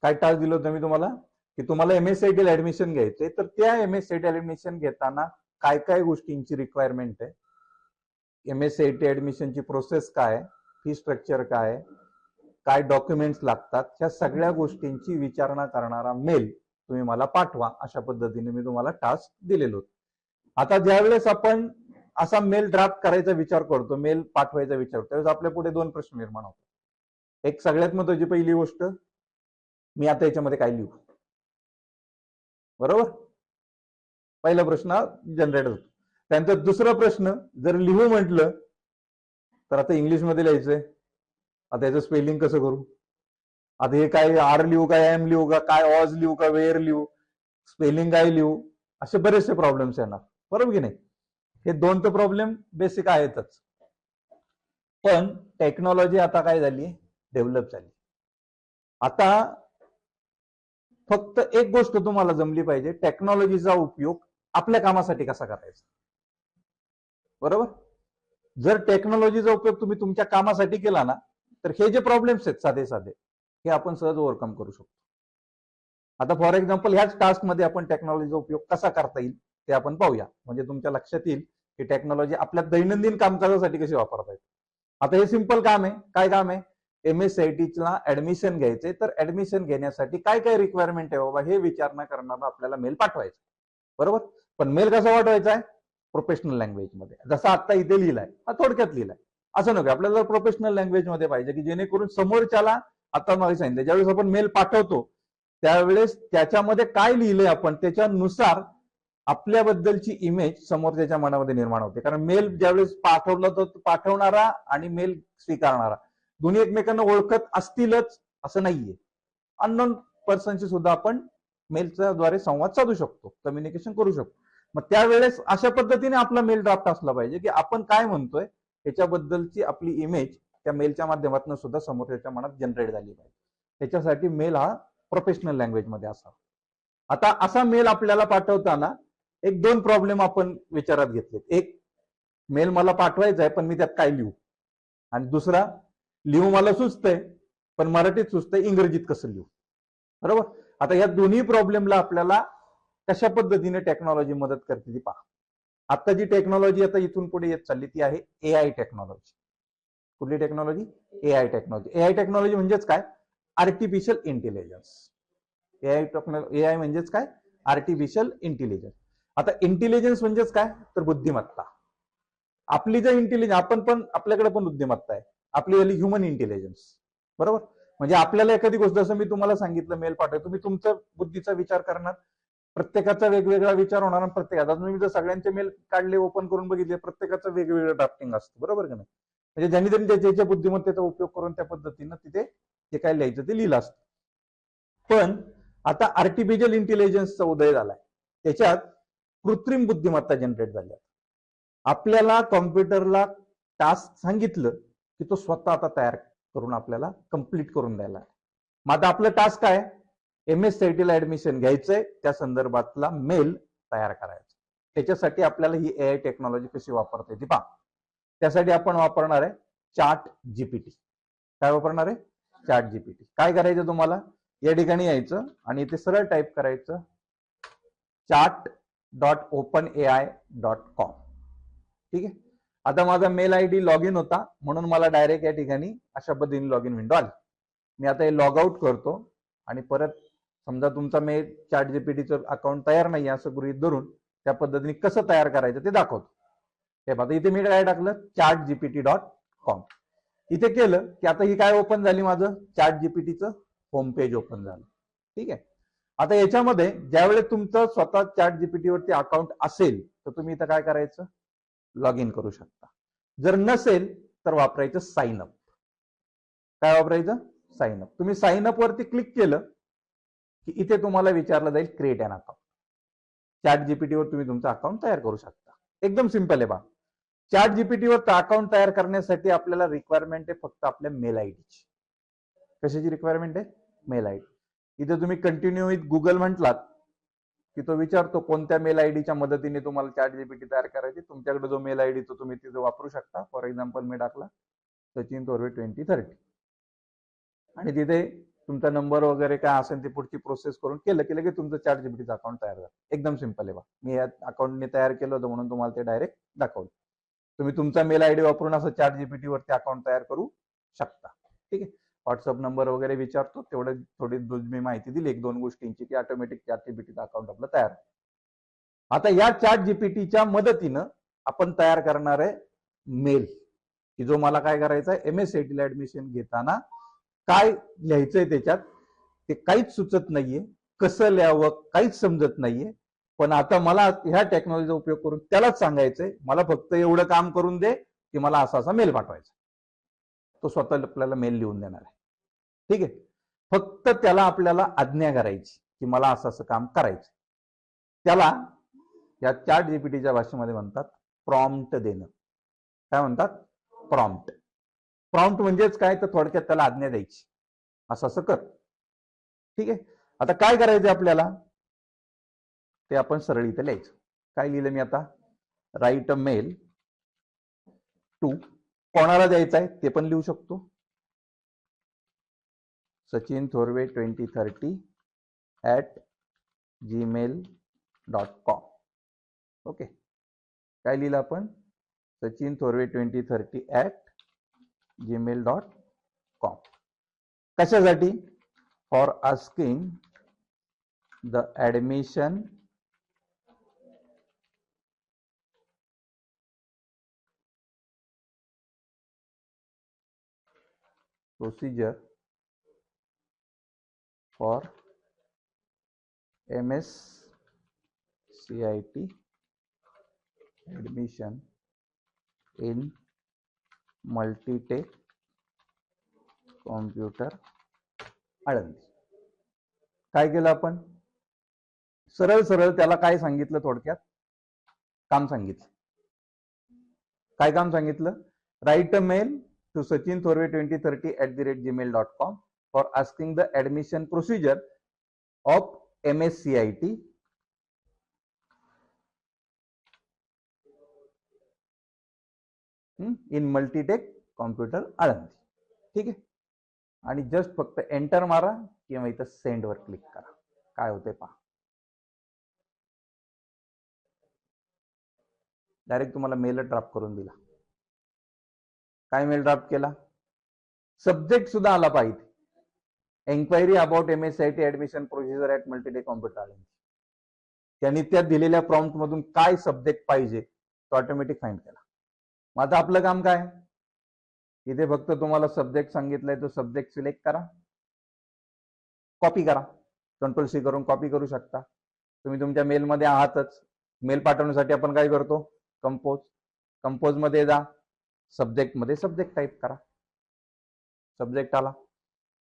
काय टास्क दिलं होतं मी तुम्हाला की तुम्हाला MSCIT ऍडमिशन घ्यायचंय, तर त्या MSCIT ऍडमिशन घेताना काय काय गोष्टींची रिक्वायरमेंट आहे, MSCIT ऍडमिशनची प्रोसेस काय, फी स्ट्रक्चर काय, काय डॉक्युमेंट्स लागतात, ह्या सगळ्या गोष्टींची विचारणा करणारा मेल तुम्ही मला पाठवा, अशा पद्धतीने मी तुम्हाला टास्क दिलेलो होतं. आता ज्यावेळेस आपण असा मेल ड्राफ्ट करायचा विचार करतो, मेल पाठवायचा विचार करतो, त्यावेळेस आपल्या पुढे दोन प्रश्न निर्माण होतात. एक सगळ्यात महत्वाची पहिली गोष्ट, मी आता याच्यामध्ये काय लिहू, बरोबर? पहिला प्रश्न जनरेट होतो. त्यानंतर दुसरा प्रश्न, जर लिहू म्हटलं तर आता इंग्लिशमध्ये लिहायचंय, आता याचं स्पेलिंग कसं करू, आता हे काय आर लिहू का, एम लिहू का, काय ऑज लिहू का, वेअर लिहू, स्पेलिंग काय लिहू, असे बरेचसे प्रॉब्लेम्स येणार, बरोबर की नाही? हे दोन तर प्रॉब्लेम बेसिक आहेतच, पण टेक्नॉलॉजी आता काय झाली, डेव्हलप झाली. आता फक्त एक गोष्ट तुम्हाला जमली पाहिजे, टेक्नॉलॉजीचा उपयोग आपल्या कामासाठी कसा करायचा, बरोबर? जर टेक्नॉलॉजीचा उपयोग तुम्ही तुमच्या कामासाठी केला ना, तर हे जे प्रॉब्लेम्स आहेत साधे साधे, हे आपण सहज ओव्हरकम करू शकतो. आता फॉर एक्झाम्पल ह्याच टास्कमध्ये आपण टेक्नॉलॉजीचा उपयोग कसा करता येईल ते आपण पाहूया, म्हणजे तुमच्या लक्षात येईल की टेक्नॉलॉजी आपल्या दैनंदिन कामकाजासाठी कशी वापरता येईल. आता हे सिंपल काम आहे. काय काम आहे? MSCITला ऍडमिशन घ्यायचंय, तर ऍडमिशन घेण्यासाठी काय काय रिक्वायरमेंट आहे बाबा, हे विचारणा करणारा आपल्याला मेल पाठवायचा, बरोबर? पण मेल कसा पाठवायचा आहे? प्रोफेशनल लँग्वेजमध्ये, जसा आता इथे लिहिलाय, हा थोडक्यात लिहिलाय. असं नको, आपल्याला प्रोफेशनल लँग्वेजमध्ये पाहिजे, की जेणेकरून समोरच्याला, आता मला सांगितलं, ज्यावेळेस आपण मेल पाठवतो त्यावेळेस त्याच्यामध्ये काय लिहिलंय आपण, त्याच्यानुसार आपल्याबद्दलची इमेज समोरच्याच्या मनामध्ये निर्माण होते. कारण मेल ज्यावेळेस पाठवलं तर पाठवणारा आणि मेल स्वीकारणारा दोन्ही एकमेकांना ओळखत असतीलच असं नाहीये. अननोन पर्सनशी सुद्धा आपण मेलच्या द्वारे संवाद साधू शकतो, कम्युनिकेशन करू शकतो. मग त्यावेळेस अशा पद्धतीने आपला मेल ड्राफ्ट असला पाहिजे की आपण काय म्हणतोय त्याच्याबद्दलची आपली इमेज त्या मेलच्या माध्यमातून सुद्धा समोरच्याच्या मनात जनरेट झाली पाहिजे. त्याच्यासाठी मेल हा प्रोफेशनल लँग्वेजमध्ये असावा. आता असा मेल आपल्याला पाठवताना एक दोन प्रॉब्लेम आपण विचारात घेतले. एक, मेल मला पाठवायचा आहे पण मी त्यात काय लिहू, आणि दुसरा, लिहू मला सुचतंय पण मराठीत सुचतंय, इंग्रजीत कसं लिहू, बरोबर? आता या दोन्ही प्रॉब्लेमला आपल्याला कशा पद्धतीने टेक्नॉलॉजी मदत करते ती पहा. आता जी टेक्नॉलॉजी आता इथून पुढे येत चालली ती आहे AI टेक्नॉलॉजी. कुठली technology? AI technology. AI technology म्हणजेच काय? Artificial intelligence. AI म्हणजेच काय? Artificial intelligence. आता इंटेलिजन्स म्हणजेच काय? तर बुद्धिमत्ता. आपली जर इंटेलिजन्स, आपण पण, आपल्याकडे पण बुद्धिमत्ता आहे, आपली झाली ह्युमन इंटेलिजन्स, बरोबर? म्हणजे आपल्याला एखादी गोष्ट, जसं मी तुम्हाला सांगितलं मेल पाठवायचं, तुम्ही तुमच्या बुद्धीचा विचार करणार, प्रत्येकाचा वेगवेगळा विचार होणार, प्रत्येकाचा, तुम्ही जर सगळ्यांचे मेल काढले, ओपन करून बघितले, प्रत्येकाचं वेगवेगळं ड्राफ्टिंग असतं, बरोबर का नाही? म्हणजे ज्यांनी त्यांनी त्याच्या बुद्धिमत्तेचा उपयोग करून त्या पद्धतीनं तिथे जे काय लिहायचं ते लिहिलं असतं. पण आता आर्टिफिशियल इंटेलिजन्सचा उदय झालाय, त्याच्यात कृत्रिम बुद्धिमत्ता जनरेट झाली. आपल्याला कॉम्प्युटरला टास्क सांगितलं की तो स्वतः आता तयार करून आपल्याला कंप्लीट करून द्यायला. मग आता आपलं टास्क काय? MSCITला ऍडमिशन घ्यायचंय, त्या संदर्भातला मेल तयार करायचा. त्याच्यासाठी आपल्याला ही AI टेक्नॉलॉजी कशी वापरता येते पहा. त्यासाठी आपण वापरणार आहे ChatGPT. काय वापरणार आहे? ChatGPT. काय करायचं तुम्हाला? या ठिकाणी यायचं आणि इथे सरळ टाईप करायचं chat.openai.com. ठीक आहे. आता माझा मेल ID लॉग इन होता म्हणून मला डायरेक्ट या ठिकाणी अशा पद्धतीने लॉग इन विंडो आली. मी आता हे लॉग आउट करतो आणि परत, समजा तुमचा मेल ChatGPTचं अकाउंट तयार नाही असं गृहीत धरून त्या पद्धतीने कसं तयार करायचं ते दाखवतो. हे बघा, इथे मी काय टाकलं? chatgpt.com. इथे केलं की आता ही काय ओपन झाली? माझं ChatGPTचं होम पेज ओपन झालं. ठीक आहे. आता याच्यामध्ये ज्यावेळेस तुमचं स्वतः ChatGPT वरती अकाउंट असेल तर तुम्ही इथं काय करायचं? लॉग इन करू शकता. जर नसेल तर वापरायचं साइन अप. काय वापरायचं? Sign up. तुम्ही साइन अप वरती क्लिक केलं की इथे तुम्हाला विचारलं जाईल क्रिएट अन अकाउंट. ChatGPT वर तुम्ही तुमचं अकाउंट तयार करू शकता. एकदम सिंपल आहे बा. ChatGPT वर अकाउंट तयार करण्यासाठी आपल्याला रिक्वायरमेंट आहे फक्त आपल्या मेल आयडीची. कशाची रिक्वायरमेंट आहे? Mail ID. इथे तुम्ही कंटिन्यू विथ गुगल म्हटलात की तो विचारतो कोणत्या मेल आयडीच्या मदतीने तुम्हाला ChatGPT तयार करायची. तुमच्याकडे जो मेल आयडी तो तुम्ही तिथे वापरू शकता. फॉर एक्झाम्पल मी टाकला सचिन तोरवे 2030 आणि तिथे तुमचा नंबर वगैरे काय असेल ते पुढची प्रोसेस करून केलं की लगेच तुमचं ChatGPTचं अकाउंट तयार झालं. एकदम सिंपल आहे बा. मी या अकाउंटने तयार केलं होतं म्हणून तुम्हाला ते डायरेक्ट दाखवलं. तुम्ही तुमचा मेल आयडी वापरून असं ChatGPT वरती अकाउंट तयार करू शकता. ठीक आहे. व्हॉट्सअप नंबर वगैरे विचारतो, तेवढं थोडी मी माहिती दिली 1-2 गोष्टींची की ऑटोमॅटिक ChatGPTचं अकाउंट आपलं तयार. आता या ChatGPTच्या मदतीनं आपण तयार करणार आहे मेल, की जो मला काय करायचा आहे, MSCIT ला ऍडमिशन घेताना काय लिहायचंय त्याच्यात ते काहीच सुचत नाहीये, कसं लिहावं काहीच समजत नाहीये. पण आता मला ह्या टेक्नॉलॉजीचा उपयोग करून त्यालाच सांगायचंय, मला फक्त एवढं काम करून दे की मला असा मेल पाठवायचा. तो स्वतः आपल्याला मेल लिहून देणार आहे. ठीक आहे. फक्त त्याला आपल्याला आज्ञा करायची की मला असं काम करायचं. त्याला या ChatGPTच्या भाषेमध्ये म्हणतात प्रॉम्प्ट देणं. काय म्हणतात? प्रॉम्प्ट. प्रॉम्प्ट म्हणजेच काय, तर थोडक्यात त्याला आज्ञा द्यायची, असं कर. ठीक आहे. आता काय करायचं आपल्याला ते आपण सरळ इथे लिहायचं. काय लिहिलं मी आता? राईट अ मेल टू, कोणाला द्यायचं आहे ते पण लिहू शकतो, Sachin Thorve 2030@gmail.com. ओके. काय लिहिलं आपण? Sachin Thorve 2030@gmail.com. कशासाठी? For asking the admission procedure for MSCIT admission in Multitech Computer Alandi. काय केलं आपण? सरळ सरळ त्याला काय सांगितलं? थोडक्यात काम सांगितलं. काय काम सांगितलं? Write a mail to Sachin Thorve 2030@gmail.com for asking the admission procedure of MSCIT in Multitech computer Alandi. ठीक आहे. आणि जस्ट फक्त एंटर मारा किंवा इथं सेंड वर क्लिक करा. काय होते पहा. डायरेक्ट तुम्हाला मेल ड्राफ्ट करून दिला. काय मेल ड्राफ्ट केला? सब्जेक्ट सुद्धा आला पाहिजे, enquiry about MSCIT admission procedure at Multitech computer Alandi. त्यांनी त्या दिलेल्या प्रॉम्प्ट मधून काय सब्जेक्ट पाहिजे तो ऑटोमॅटिक फाइंड केला. मग आता आपलं काम काय? इथे फक्त तुम्हाला सब्जेक्ट सांगितलंय, तो सब्जेक्ट सिलेक्ट करा, कॉपी करा. Ctrl+C करून कॉपी करू शकता. तुम्ही तुमच्या मेलमध्ये आहातच. मेल पाठवण्यासाठी आपण काय करतो? कंपोज मध्ये जा, सब्जेक्ट मध्ये सब्जेक्ट टाईप करा. सब्जेक्ट आला.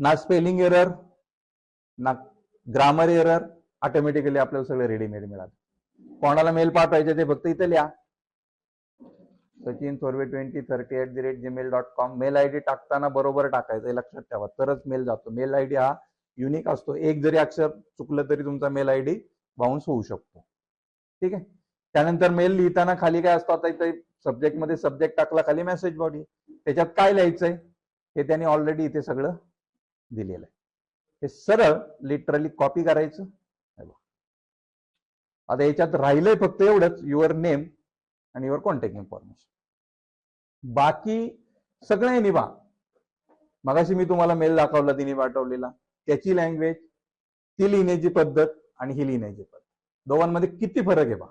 ना स्पेलिंग एरर ना ग्रामर एरर, ऑटोमॅटिकली आपल्याला सगळं रेडीमेड मिळालं. कोणाला मेल पाठवायचे ते फक्त इथे लिहा, Sachin Thorve 2030@gmail.com. Mail ID टाकताना बरोबर टाकायचं, हे लक्षात ठेवा, तरच मेल जातो. मेल आयडी हा युनिक असतो. एक जरी अक्षर चुकलं तरी तुमचा मेल आयडी बाउन्स होऊ शकतो. ठीक आहे. त्यानंतर मेल लिहिताना खाली काय असतं? आता इथे सब्जेक्ट मध्ये सब्जेक्ट टाकला, खाली मेसेज बॉडी, त्याच्यात काय लिहायचंय हे त्यांनी ऑलरेडी इथे सगळं दिलेलं आहे. हे सरळ लिटरली कॉपी करायचं. आता याच्यात राहिलंय फक्त एवढंच, युअर नेम आणि युअर कॉन्टॅक्ट इन्फॉर्मेशन. बाकी सगळे निभा. मगाशी मी तुम्हाला मेल दाखवला तिने पाठवलेला, त्याची लँग्वेज, ती लिहिण्याची पद्धत आणि ही लिहिण्याची पद्धत, दोघांमध्ये किती फरक आहे बा.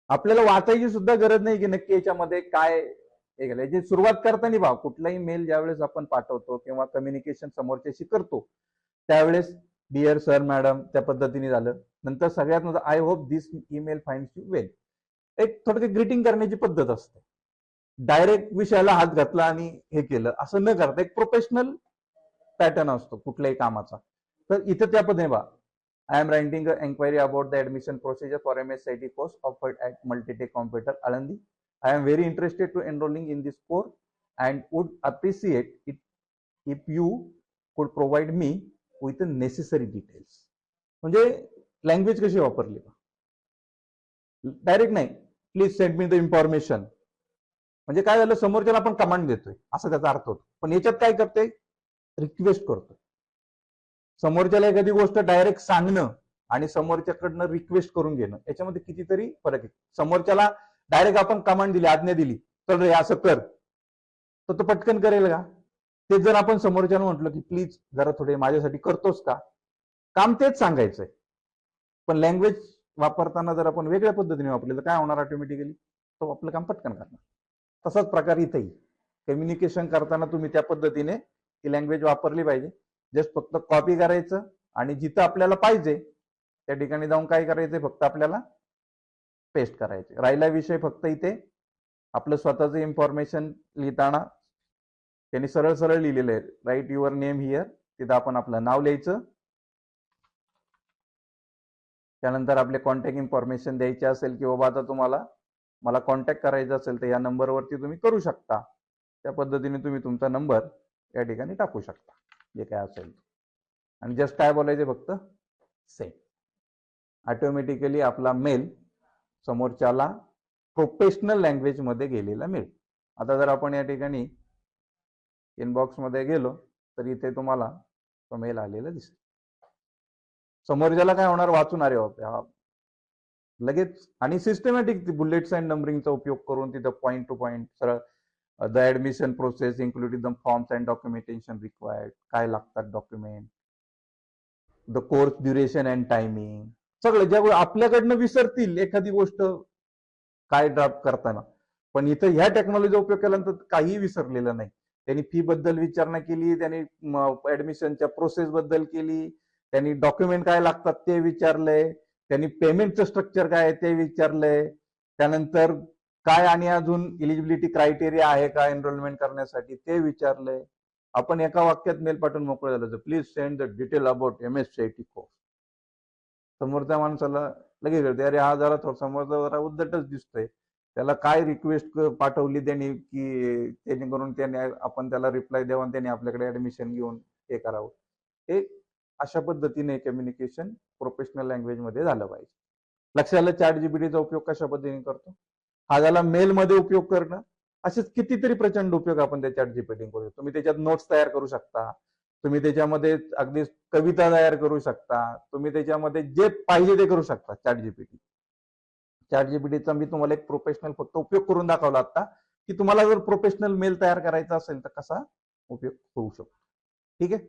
आपल्याला वाचायची सुद्धा गरज नाही की नक्की याच्यामध्ये काय हे केलं. याची सुरुवात करताना बा, कुठलाही मेल ज्यावेळेस आपण पाठवतो किंवा कम्युनिकेशन समोरच्याशी करतो त्यावेळेस डिअर सर मॅडम त्या पद्धतीने झालं. नंतर सगळ्यात म्हणजे I hope this email finds you well, एक थोडक्यात ग्रीटिंग करण्याची पद्धत असते. डायरेक्ट विषयाला हात घातला आणि हे केलं असं न करता एक प्रोफेशनल पॅटर्न असतो कुठल्याही कामाचा. तर इथे त्या पद्धतीने बा, I am writing enquiry about the admission procedure for MSCIT course offered at Multitech computer Alandi. I am very interested to enrolling in this course and would appreciate it if you could provide me with the necessary details. म्हणजे language कशी वापरली? Direct नाही, please send me the information. म्हणजे काय झालं, समोरच्याला आपण command देतोय असं त्याचा अर्थ होतो. पण याच्यात काय करतोय? रिक्वेस्ट करतोय. समोरच्याला एखादी गोष्ट डायरेक्ट सांगणं आणि समोरच्याकडनं रिक्वेस्ट करून घेणं याच्यामध्ये कितीतरी फरक आहे. समोरच्याला डायरेक्ट आपण कमांड दिली, आज्ञा दिली, चल रे असं कर, तर तो पटकन करेल का? ते जर आपण समोरच्यानं म्हटलं की प्लीज जरा थोडे माझ्यासाठी करतोस का, काम तेच सांगायचंय. पण लँग्वेज वापरताना जर आपण वेगळ्या पद्धतीने वापरली तर काय होणार? ऑटोमॅटिकली तो आपलं काम पटकन करणार. तसाच प्रकार इथेही कम्युनिकेशन करताना तुम्ही त्या पद्धतीने ती लँग्वेज वापरली पाहिजे. जस्ट फक्त कॉपी करायचं आणि जिथं आपल्याला पाहिजे त्या ठिकाणी जाऊन काय करायचंय, फक्त आपल्याला पेस्ट करायचे. राहिला विषय फक्त इथे आपलं स्वतःचं इन्फॉर्मेशन लिहिताना त्यांनी सरळ सरळ लिहिलेलं आहे, राईट युअर नेम हिअर. तिथं आपण आपलं नाव लिहायचं, त्यानंतर आपले कॉन्टॅक्ट इन्फॉर्मेशन द्यायचे असेल की बाबा आता तुम्हाला मला कॉन्टॅक्ट करायचं असेल तर या नंबरवरती तुम्ही करू शकता. त्या पद्धतीने तुम्ही तुमचा नंबर या ठिकाणी टाकू शकता जे काय असेल. आणि जस्ट काय बोलायचे, फक्त सेंड. ऑटोमॅटिकली आपला मेल समोरच्याला प्रोफेशनल लँग्वेज मध्ये गेलेला मिळेल. आता जर आपण या ठिकाणी इनबॉक्स मध्ये गेलो तर इथे तुम्हाला तो मेल आलेला दिसेल. समोरच्याला काय होणार, वाचून अरे लगेच. आणि सिस्टमॅटिक बुलेट्स अँड नंबरिंगचा उपयोग करून तिथं पॉईंट टू पॉईंट सरळ the admission process including the forms and documentation required, काय लागतात document, the course duration and timing, सगळं ज्या आपल्याकडनं विसरतील एखादी गोष्ट काय ड्राफ्ट करताना, पण इथं ह्या टेक्नॉलॉजीचा उपयोग केल्यानंतर काही विसरलेलं नाही. त्यांनी फी बद्दल विचारणा केली, त्यांनी ऍडमिशनच्या प्रोसेस बद्दल केली, त्यांनी डॉक्युमेंट काय लागतात ते विचारलंय, त्यांनी पेमेंटचं स्ट्रक्चर काय आहे ते विचारलंय, त्यानंतर काय आणि अजून इलिजिबिलिटी क्रायटेरिया आहे का एनरोलमेंट करण्यासाठी ते विचारलंय. आपण एका वाक्यात मेल पाठवून मोकळं झालं, please send the detail about MSCIT course. समोरच्या माणसाला लगेच कळते, अरे हा जरा समोरचा जरा उद्धटच दिसतोय, त्याला काय रिक्वेस्ट पाठवली त्यांनी की जेणेकरून त्याने आपण त्याला रिप्लाय द्यावा, त्याने आपल्याकडे ऍडमिशन घेऊन हे करावं. हे अशा पद्धतीने कम्युनिकेशन प्रोफेशनल लँग्वेज मध्ये झालं पाहिजे. लक्षात आलं ChatGPTचा उपयोग कशा पद्धतीने करतो. हा झाला मेल मध्ये उपयोग करणं. असेच कितीतरी प्रचंड उपयोग आपण त्या ChatGPT करू शकतो. तुम्ही त्याच्यात नोट्स तयार करू शकता, तुम्ही त्याच्यामध्ये अगदी कविता तयार करू शकता, तुम्ही त्याच्यामध्ये जे पाहिजे ते करू शकता. ChatGPTचा मी तुम्हाला एक प्रोफेशनल फक्त उपयोग करून दाखवला आता, की तुम्हाला जर प्रोफेशनल मेल तयार करायचा असेल तर कसा उपयोग होऊ शकतो. ठीक आहे.